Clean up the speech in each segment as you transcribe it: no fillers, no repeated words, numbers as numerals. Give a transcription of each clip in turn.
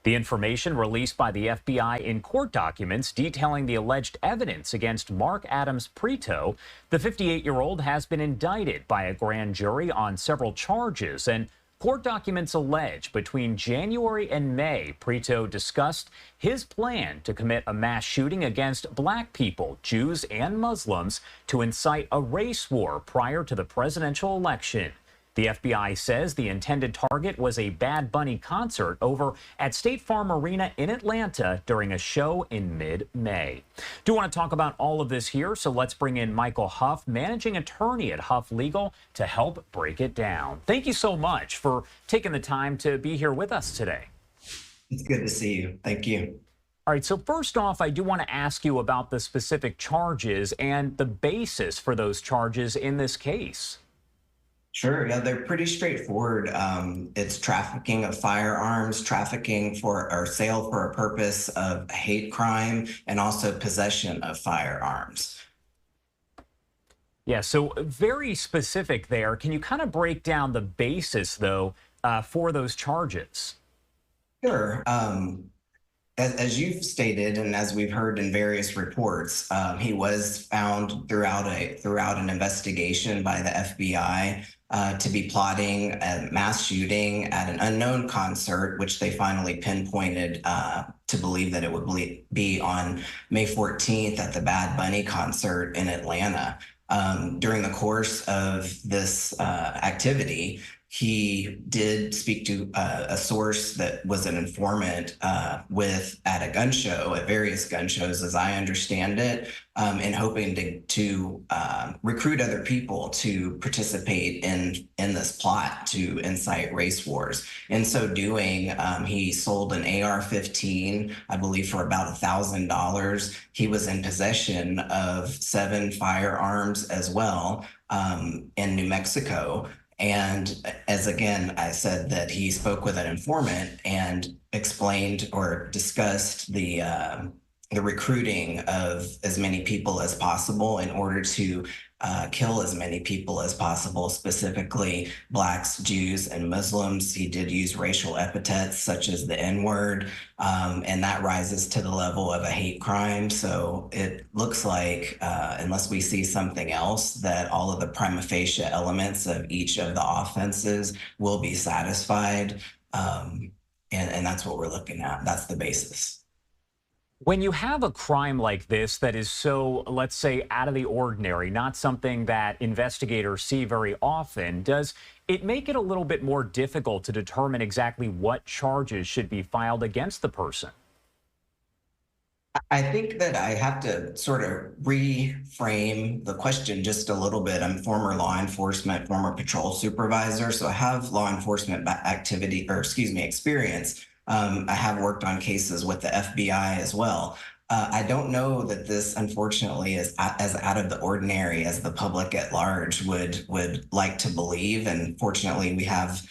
The information released by the FBI in court documents detailing the alleged evidence against Mark Adams Prieto. The 58-year-old has been indicted by a grand jury on several charges, and court documents allege between January and May, Prieto discussed his plan to commit a mass shooting against black people, Jews, and Muslims to incite a race war prior to the presidential election. The FBI says the intended target was a Bad Bunny concert over at State Farm Arena in Atlanta during a show in mid-May. Do want to talk about all of this here, so let's bring in Michel Huff, managing attorney at Huff Legal, to help break it down. Thank you so much for taking the time to be here with us today. It's good to see you. Thank you. All right, so first off, I do want to ask you about the specific charges and the basis for those charges in this case. Sure. Yeah, they're pretty straightforward. It's trafficking of firearms, trafficking for or sale for a purpose of a hate crime, and also possession of firearms. Yeah, so very specific there. Can you kind of break down the basis, though, for those charges? Sure. As you've stated, and as we've heard in various reports, he was found throughout an investigation by the FBI to be plotting a mass shooting at an unknown concert, which they finally pinpointed to believe that it would be on May 14th at the Bad Bunny concert in Atlanta. During the course of this activity, he did speak to a source that was an informant at a gun show, at various gun shows, as I understand it, and hoping to recruit other people to participate in this plot to incite race wars. In so doing, he sold an AR-15, I believe, for about $1,000. He was in possession of 7 firearms as well in New Mexico. And as again, I said that he spoke with an informant and explained or discussed the recruiting of as many people as possible in order to kill as many people as possible, specifically Blacks, Jews, and Muslims. He did use racial epithets such as the N-word, and that rises to the level of a hate crime. So it looks like, unless we see something else, that all of the prima facie elements of each of the offenses will be satisfied. And that's what we're looking at. That's the basis. When you have a crime like this that is so, let's say, out of the ordinary, not something that investigators see very often, does it make it a little bit more difficult to determine exactly what charges should be filed against the person? I think that I have to sort of reframe the question just a little bit. I'm former law enforcement, former patrol supervisor, so I have law enforcement experience. I have worked on cases with the FBI as well. I don't know that this, unfortunately, is as out of the ordinary as the public at large would like to believe. And fortunately, we have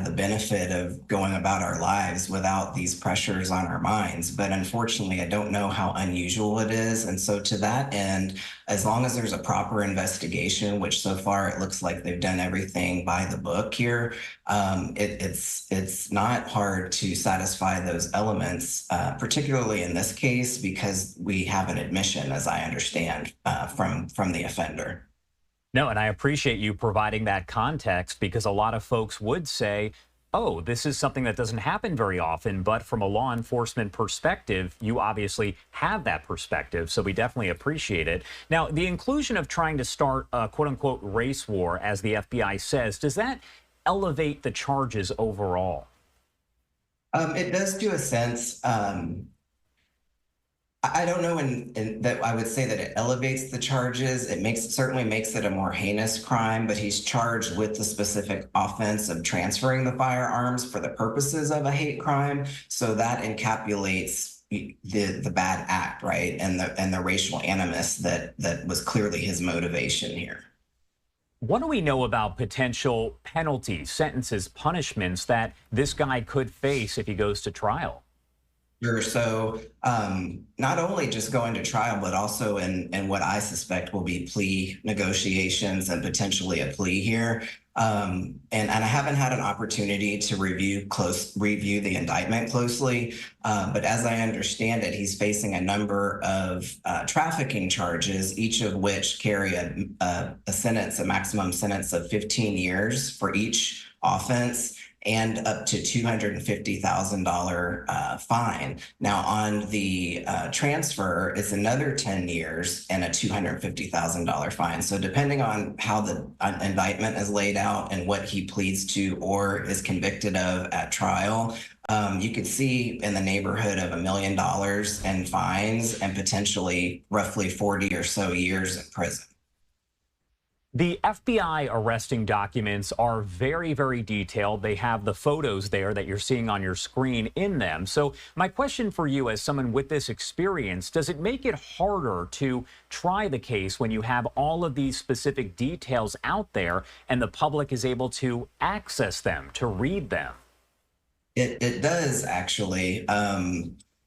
the benefit of going about our lives without these pressures on our minds. But unfortunately, I don't know how unusual it is. And so to that end, as long as there's a proper investigation, which so far it looks like they've done everything by the book here, it's not hard to satisfy those elements, particularly in this case, because we have an admission, as I understand, from the offender. No, and I appreciate you providing that context, because a lot of folks would say, oh, this is something that doesn't happen very often. But from a law enforcement perspective, you obviously have that perspective. So we definitely appreciate it. Now, the inclusion of trying to start a quote unquote race war, as the FBI says, does that elevate the charges overall? It does to a sense. I don't know that I would say that it elevates the charges. It certainly makes it a more heinous crime, but he's charged with the specific offense of transferring the firearms for the purposes of a hate crime. So that encapsulates the bad act, right? And the racial animus that was clearly his motivation here. What do we know about potential penalties, sentences, punishments that this guy could face if he goes to trial? Sure. So not only just going to trial, but also in what I suspect will be plea negotiations and potentially a plea here. And I haven't had an opportunity to review the indictment closely, but as I understand it, he's facing a number of trafficking charges, each of which carry a maximum sentence of 15 years for each offense, and up to $250,000 fine. Now, on the transfer, it's another 10 years and a $250,000 fine. So depending on how the indictment is laid out and what he pleads to or is convicted of at trial, you could see in the neighborhood of $1 million in fines and potentially roughly 40 or so years in prison. The FBI arresting documents are very, very detailed. They have the photos there that you're seeing on your screen in them. So my question for you, as someone with this experience, does it make it harder to try the case when you have all of these specific details out there and the public is able to access them, to read them? It does, actually.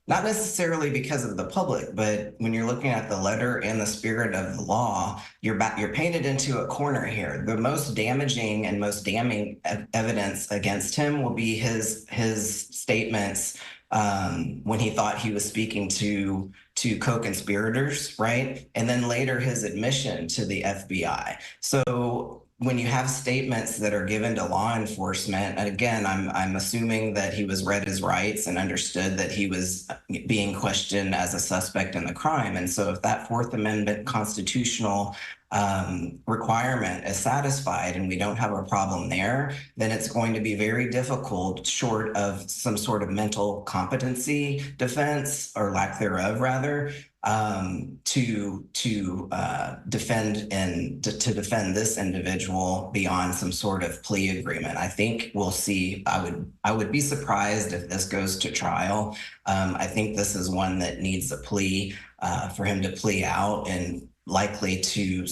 Not necessarily because of the public, but when you're looking at the letter and the spirit of the law, you're painted into a corner here. The most damaging and most damning evidence against him will be his statements when he thought he was speaking to co-conspirators, right? And then later his admission to the FBI. So when you have statements that are given to law enforcement, and again, I'm assuming that he was read his rights and understood that he was being questioned as a suspect in the crime. And so if that Fourth Amendment constitutional requirement is satisfied and we don't have a problem there, then it's going to be very difficult, short of some sort of mental competency defense, or lack thereof rather, to defend this individual beyond some sort of plea agreement. I think we'll see. I would be surprised if this goes to trial. I think this is one that needs a plea for him to plea out, and likely to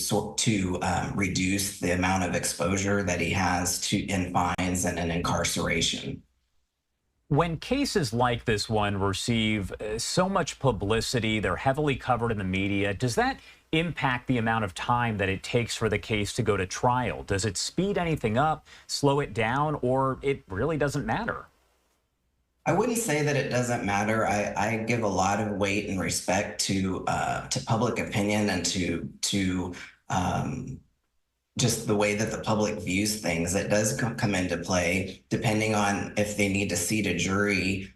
reduce the amount of exposure that he has in fines and in incarceration. When cases like this one receive so much publicity, they're heavily covered in the media, does that impact the amount of time that it takes for the case to go to trial? Does it speed anything up, slow it down, or it really doesn't matter? I wouldn't say that it doesn't matter. I give a lot of weight and respect to public opinion and to just the way that the public views things. It does come into play depending on if they need to seat a jury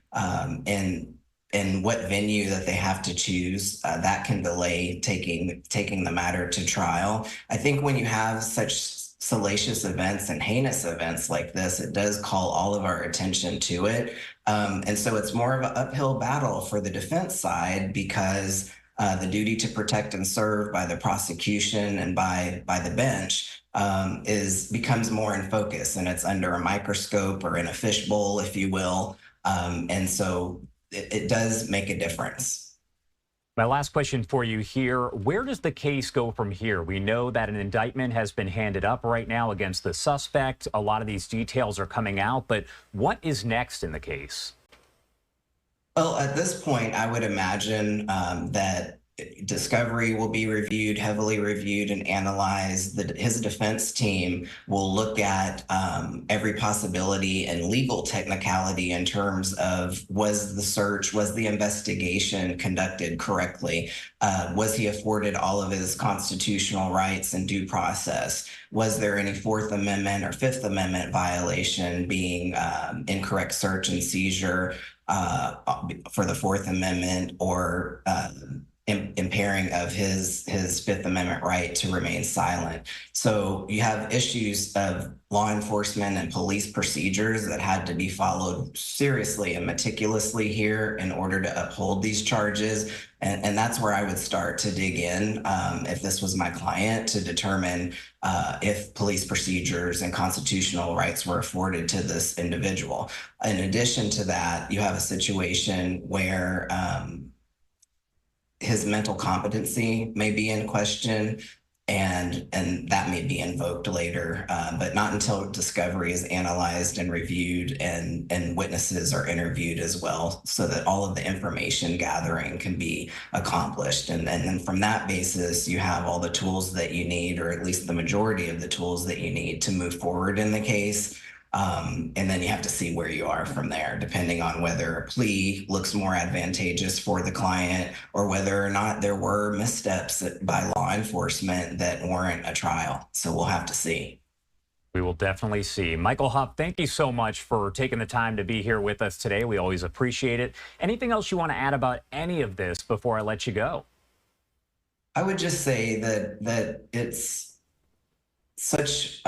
in what venue that they have to choose. That can delay taking the matter to trial. I think when you have such salacious events and heinous events like this, it does call all of our attention to it. And so it's more of an uphill battle for the defense side, because the duty to protect and serve by the prosecution and by the bench becomes more in focus, and it's under a microscope or in a fishbowl, if you will. And so it does make a difference. My last question for you here, where does the case go from here? We know that an indictment has been handed up right now against the suspect. A lot of these details are coming out, but what is next in the case? Well, at this point, I would imagine that discovery will be reviewed, heavily reviewed and analyzed. His defense team will look at every possibility and legal technicality in terms of, was the investigation conducted correctly? Was he afforded all of his constitutional rights and due process? Was there any Fourth Amendment or Fifth Amendment violation, being incorrect search and seizure for the Fourth Amendment, or impairing of his Fifth Amendment right to remain silent? So you have issues of law enforcement and police procedures that had to be followed seriously and meticulously here in order to uphold these charges. And that's where I would start to dig in, if this was my client, to determine if police procedures and constitutional rights were afforded to this individual. In addition to that, you have a situation where his mental competency may be in question, and that may be invoked later, but not until discovery is analyzed and reviewed, and witnesses are interviewed as well, so that all of the information gathering can be accomplished. And then from that basis, you have all the tools that you need, or at least the majority of the tools that you need to move forward in the case. And then you have to see where you are from there, depending on whether a plea looks more advantageous for the client, or whether or not there were missteps by law enforcement that warrant a trial. So we'll have to see. We will definitely see. Michel Huff, thank you so much for taking the time to be here with us today. We always appreciate it. Anything else you want to add about any of this before I let you go? I would just say that it's such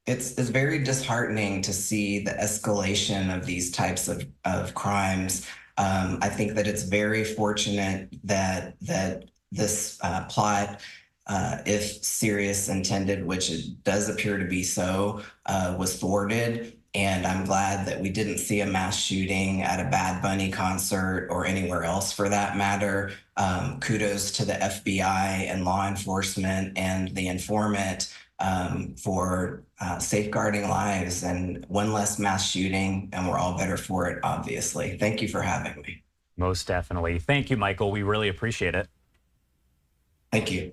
it's very disheartening to see the escalation of these types of crimes. I think that it's very fortunate that this plot, if serious intended, which it does appear to be so, was thwarted. And I'm glad that we didn't see a mass shooting at a Bad Bunny concert or anywhere else for that matter. Kudos to the FBI and law enforcement and the informant for safeguarding lives, and one less mass shooting, and we're all better for it, obviously. Thank you for having me. Most definitely. Thank you, Michel. We really appreciate it. Thank you.